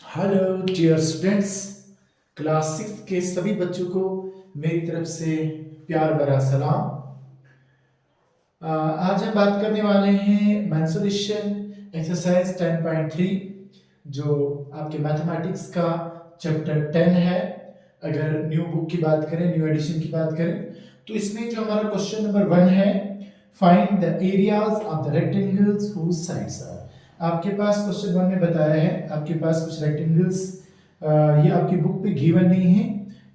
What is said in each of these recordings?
Hello dear students. Class six के सभी बच्चों को मेरी तरफ से प्यार भरा सलाम। आज हम बात करने वाले हैं मेंसुरेशन एक्सरसाइज 10.3 जो आपके मैथमेटिक्स का चैप्टर 10 है। अगर न्यू बुक की बात करें, न्यू एडिशन की बात करें, तो इसमें जो हमारा क्वेश्चन नंबर 1 है, find the areas of the rectangles whose sides are. आपके पास क्वेश्चन 1 में बताया है, आपके पास कुछ रेक्टेंगल्स, ये आपकी बुक पे गिवन नहीं है,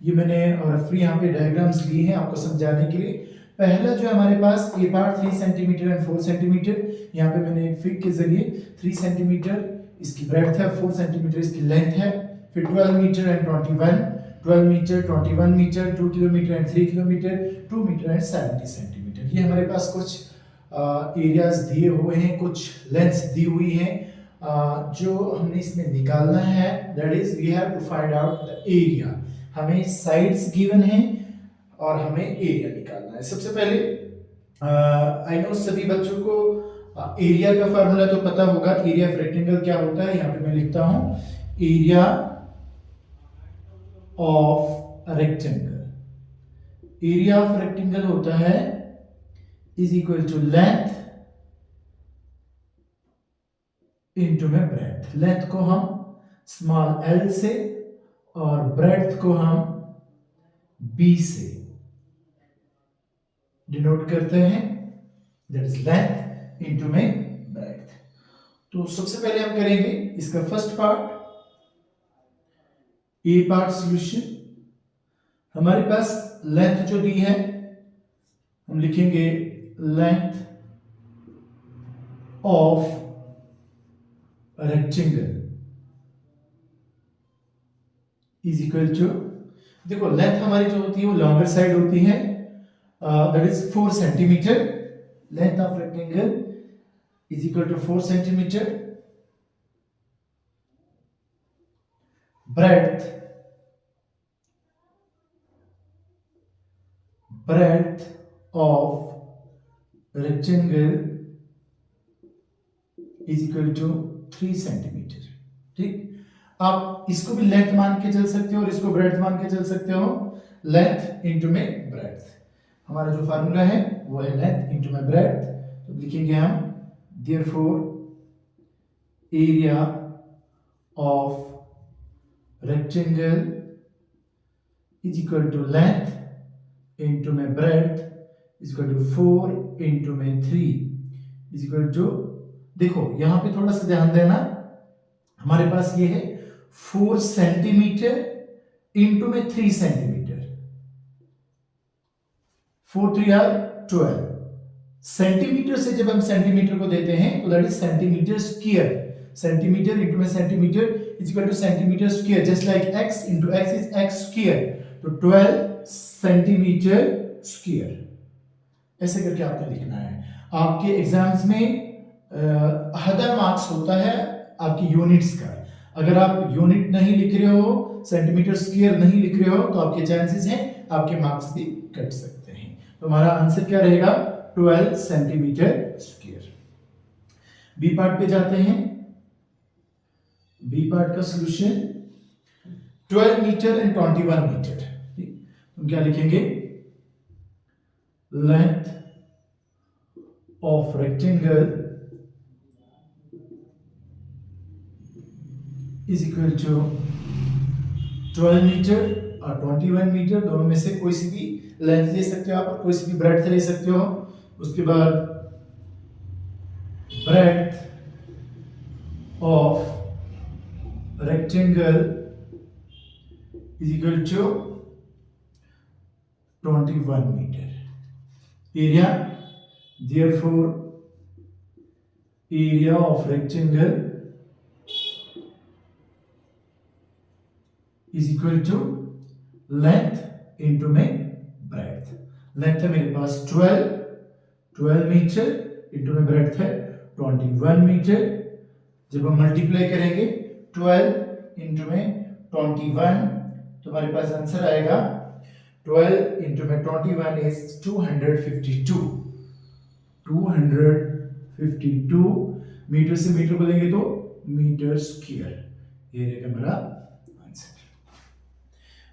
ये मैंने फ्री यहाँ पे डायग्राम्स लिए हैं आपको समझाने के लिए। पहला जो हमारे पास ए पार्ट 3 सेंटीमीटर एंड 4 सेंटीमीटर, यहाँ पे मैंने एक फिग के जरिए 3 सेंटीमीटर इसकी ब्रेड्थ है, 4 सेंटीमीटर इसकी लेंथ है। फिर 12 metre and 12 metre, 21 metre, 2 kilometre and 3 kilometre, 2 metre and 70 centimetre. ये हमारे पास कुछ एरियाज दिए हुए हैं, कुछ लेंथ्स दी हुई हैं। जो हमने इसमें निकालना है, that is we have to find out the area. हमें साइड्स गिवन है और हमें एरिया निकालना है। सबसे पहले आई नो सभी बच्चों को एरिया का फार्मूला तो पता होगा। एरिया ऑफ रेक्टेंगल क्या होता है, यहाँ पे मैं लिखता हूं area of rectangle. Area of rectangle होता है is equal to length into में ब्रेड्थ। लेंथ को हम स्मॉल एल से और ब्रेड्थ को हम बी से डिनोट करते हैं, दैट इज लेंथ इनटू में ब्रेड्थ। तो सबसे पहले हम करेंगे इसका first part, A part solution. हमारे पास लेंथ जो दी है, हम लिखेंगे length of rectangle is equal to, देखो लेंथ हमारी जो होती है वो लॉन्गर साइड होती है, that is 4 centimetre. Length of rectangle is equal to 4 centimetre. breadth of rectangle is equal to 3 centimetre. ठीक, आप इसको भी लेंथ मान के चल सकते हो और इसको ब्रेड्थ मान के चल सकते हो। लेंथ इंटू में ब्रेड्थ, हमारा जो फार्मूला है वो है लेंथ इंटू में ब्रेड्थ। तो लिखेंगे हम therefore area of rectangle is equal to length into में breadth is equal to 4 into में 3 इज इक्वल टू, देखो यहां पे थोड़ा सा ध्यान देना, हमारे पास ये है 4 सेंटीमीटर इंटू में 3 सेंटीमीटर, 4 3 आर 12 सेंटीमीटर से जब हम सेंटीमीटर को देते हैं तो that is centimetre square. Centimetre into में centimetre is equal to centimetre square, just like x into x is x square, तो 12 सेंटीमीटर स्क्वायर। ऐसे करके आपने लिखना है। आपके एग्जाम्स में हदर मार्क्स होता है आपकी यूनिट्स का। अगर आप यूनिट नहीं लिख रहे हो, सेंटीमीटर स्क्वायर नहीं लिख रहे हो, तो आपके चांसेस हैं आपके मार्क्स भी कट सकते हैं। तो हमारा आंसर क्या रहेगा, 12 सेंटीमीटर स्क्वायर। बी पार्ट पे जाते हैं। बी पार्ट का सॉल्यूशन 12 मीटर एंड 21 मीटर। हम क्या लिखेंगे, length of rectangle is equal to 12 metre और 21 मीटर, दोनों में से कोई सी भी लेंथ ले सकते हो आप और कोई सी भी ब्रेड्थ ले सकते हो। उसके बाद breadth of rectangle is equal to 21 metre. Area, therefore area of rectangle is equal to length into में ब्रेड्थ। लेंथ है मेरे पास 12 मीटर इंटू में ब्रेड्थ है 21 मीटर। जब हम मल्टीप्लाई करेंगे 12 इंटू में 21 तो हमारे पास आंसर आएगा 12 इंटू में 21 इज 252। 252 मीटर से मीटर बोलेंगे तो मीटर स्क्वायर ये रहेगा हमारा आंसर।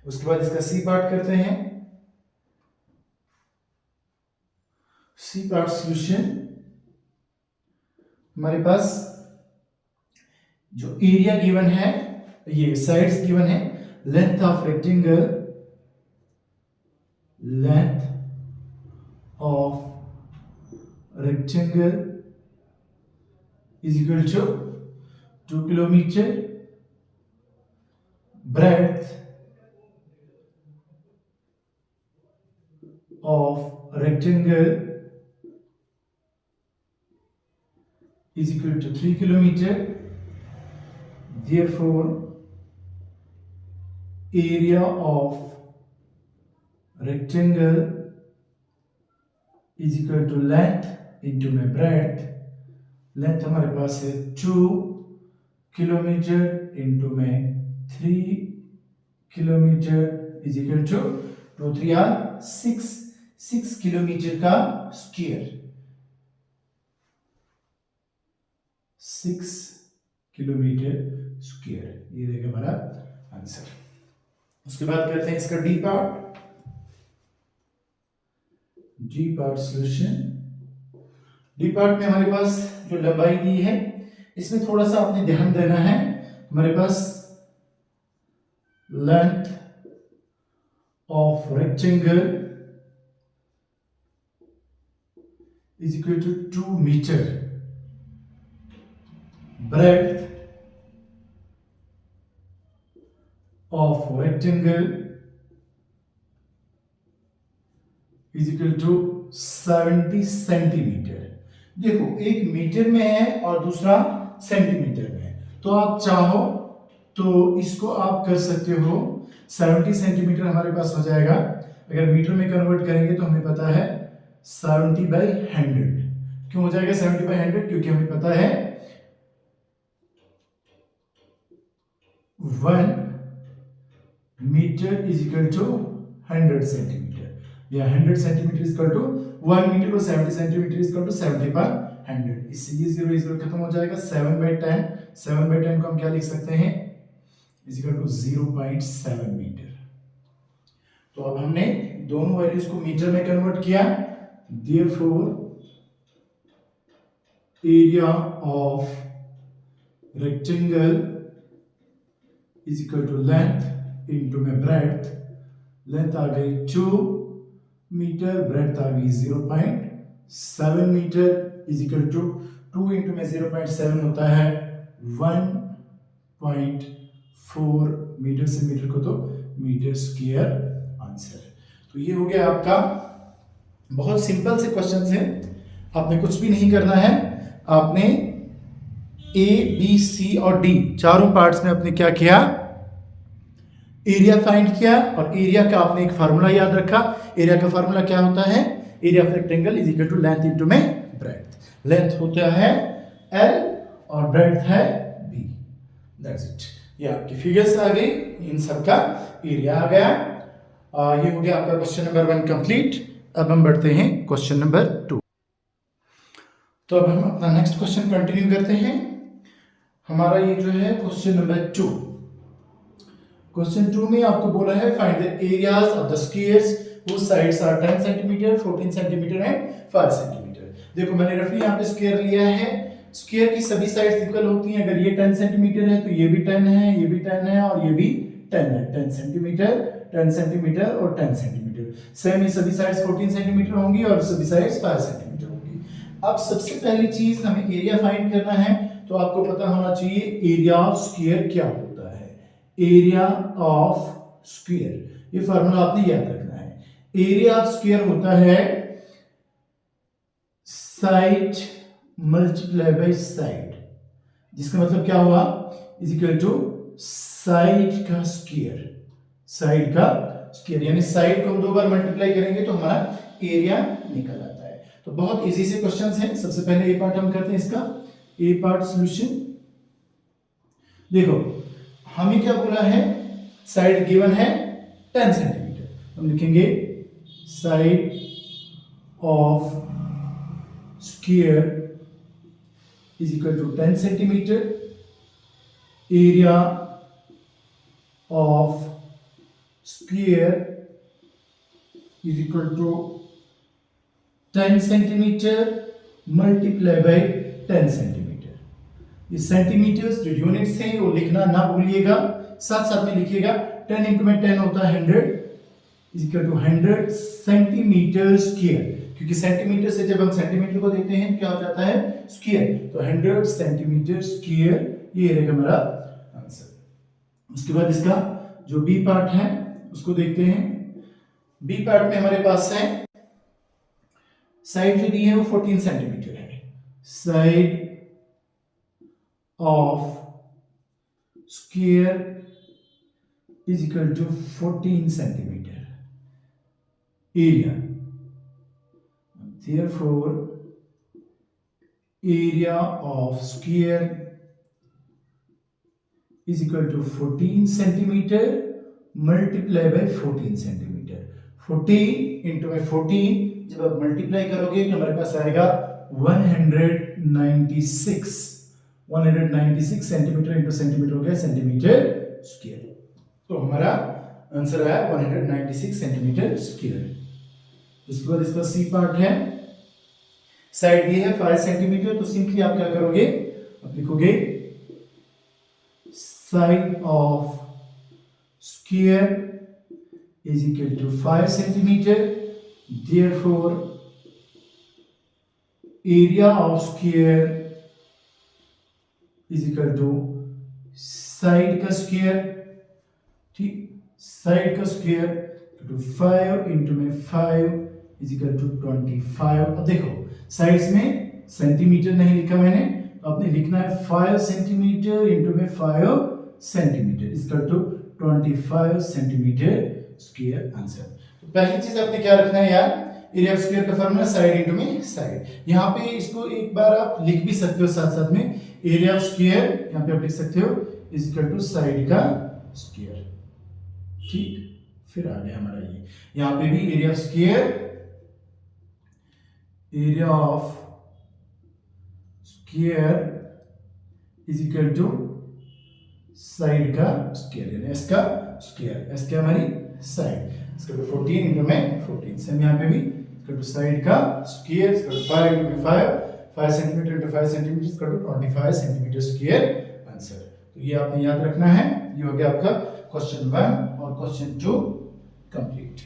उसके बाद इसका सी पार्ट करते हैं। सी पार्ट सॉल्यूशन, हमारे पास जो एरिया गिवन है, ये साइड्स गिवन है, length of rectangle, length of rectangle is equal to 2 kilometer, breadth of rectangle is equal to 3 kilometer. Therefore, area of rectangle is equal to length into my breadth. Length हमारे पास है 2 kilometre into में 3 kilometre is equal to 2 3 are 6 kilometre का square, 6 kilometre square, ये रहेगा हमारा answer. उसके बाद करते हैं इसका D part. D part solution, D part में हमारे पास जो लंबाई दी है, इसमें थोड़ा सा आपने ध्यान देना है। हमारे पास length of rectangle is equal to 2 metre, breadth of rectangle is equal to 70 centimetre. देखो एक मीटर में है और दूसरा सेंटीमीटर में है, तो आप चाहो तो इसको आप कर सकते हो। 70 सेंटीमीटर हमारे पास हो जाएगा, अगर मीटर में कन्वर्ट करेंगे तो हमें पता है 70/100। क्यों हो जाएगा 70/100? क्योंकि हमें पता है 1 metre is equal to 100 centimetre, या 100 centimetre is equal to 1 metre को 70 सेंटीमीटर इज इक्वल टू 70/100। इससे ये 0 खत्म हो जाएगा। 7/10 को हम क्या लिख सकते हैं, इज इक्वल टू 0.7 मीटर। तो अब हमने दोनों वैल्यूज को मीटर में कन्वर्ट किया। Therefore area of rectangle is equal to length into में ब्रेड्थ। लेंथ आ गई 2 मीटर, ब्रेड्थ आ गई 0.7 metre is equal to 2 into में 0.7 होता है 1.4 मीटर, से मीटर को तो मीटर स्क्वायर आंसर। तो ये हो गया आपका, बहुत सिंपल से क्वेश्चंस हैं, आपने कुछ भी नहीं करना है। आपने ए बी सी और डी चारों पार्ट्स में आपने क्या किया, एरिया फाइंड किया, और एरिया का आपने एक फार्मूला याद रखा। एरिया का फार्मूला क्या होता है, area of rectangle is equal to length into में ब्रेड्थ। लेंथ होता है L और ब्रेड्थ है B। That's it. ये आपकी फिगर्स आ गई, इन सब का एरिया आ गया। ये हो गया आपका क्वेश्चन नंबर 1 कंप्लीट। अब हम बढ़ते हैं क्वेश्चन नंबर 2। तो अब हम अपना नेक्स्ट क्वेश्चन कंटिन्यू करते हैं। हमारा ये जो है क्वेश्चन नंबर 2। क्वेश्चन 2 में आपको बोला है find the areas of the squares whose sides are 10 centimetre, 14 centimetre and 5 centimetre. देखो मैंने रफली यहाँ पे स्क्वायर लिया है। स्क्वायर की सभी साइड्स इक्वल होती हैं। अगर ये 10 सेंटीमीटर है तो ये भी 10 है, ये भी 10 है और ये भी 10 है। 10 सेंटीमीटर, 10 सेंटीमीटर और 10 सेंटीमीटर। सेम ये सभी साइड्स 14 सेंटीमीटर होंगी और सभी साइड्स 5 सेंटीमीटर होंगी। अब सबसे पहली चीज हमें एरिया फाइंड करना है, तो आपको पता होना चाहिए एरिया ऑफ स्क्वायर क्या होता है। एरिया ऑफ स्क्वायर, ये फार्मूला आपने याद रखना है। एरिया ऑफ स्क्वायर होता है साइड मल्टीप्लाई बाय साइड, जिसका मतलब क्या हुआ, इज इक्वल टू साइड का स्क्वायर। साइड का स्क्वायर यानी साइड को हम 2 बार मल्टीप्लाई करेंगे तो हमारा एरिया निकल आता है। तो बहुत इजी से क्वेश्चंस हैं। सबसे पहले ए पार्ट हम करते हैं इसका, ए पार्ट सॉल्यूशन। देखो हमें क्या बोला है, साइड गिवन है 10 सेंटीमीटर, हम लिखेंगे side of square is equal to 10 centimetre. Area of square is equal to 10 centimetre multiply by 10 centimetre. ये सेंटीमीटर्स जो यूनिट्स हैं वो लिखना ना भूलिएगा, साथ साथ में लिखिएगा 10 इंटू में 10 होता है 100 is equal to 100 centimetre square, क्योंकि सेंटीमीटर से जब हम सेंटीमीटर को देखते हैं क्या हो जाता है स्क्वायर, तो 100 सेंटीमीटर स्क्वायर ये रहेगा हमारा आंसर। उसके बाद इसका जो बी पार्ट है उसको देखते हैं। बी पार्ट में हमारे पास है साइड जो दी है वो 14 सेंटीमीटर है, side of square is equal to 14 centimetre area, therefore area of square is equal to 14 centimeter multiply by 14 centimeter। 14 into में 14 जब आप मल्टीप्लाई करोगे तो हमारे पास आएगा 196 सेंटीमीटर इंटू सेंटीमीटर हो गया सेंटीमीटर स्क्वायर, तो हमारा आंसर आया 196 सेंटीमीटर स्क्वायर। उसके बाद इसका सी पार्ट है, साइड ये है 5 सेंटीमीटर, तो सिंपली आप क्या करोगे, आप लिखोगे side of square is equal to 5 centimetre, therefore area of square is equal to side का स्क्वायर, ठीक, साइड का स्क्वायर तो 5 इंटू में 5 इज इक्वल टू 25। अब देखो साइड्स में सेंटीमीटर नहीं लिखा मैंने, तो आपने लिखना है 5 सेंटीमीटर इंटू में 5 centimetre is equal to 25 centimetre square answer. तो पहली चीज आपने क्या रखना है यार, एरिया ऑफ स्क्वायर का फॉर्मूला साइड इंटू में साइड। यहाँ पे इसको एक बार आप लिख भी सकते हो साथ साथ में, एरिया ऑफ स्क्वायर यहाँ पे आप लिख सकते हो इज इक्वल टू साइड का स्क्वायर, ठीक। फिर आ गया हमारा ये, यहाँ पे भी area of square, area of square is equal to side का स्क्वायर, यानी एस का स्क्वायर, एस क्या हमारी साइड, इसका 14 इंटू में 14, सेम यहाँ पे भी इसका साइड का स्क्वायर, इसका 5 इंटू 5 सेंटीमीटर इंटू 5 सेंटीमीटर इसका 25 सेंटीमीटर स्क्वायर आंसर। तो ये आपने याद रखना है। ये हो गया आपका क्वेश्चन 1 और क्वेश्चन 2 कंप्लीट।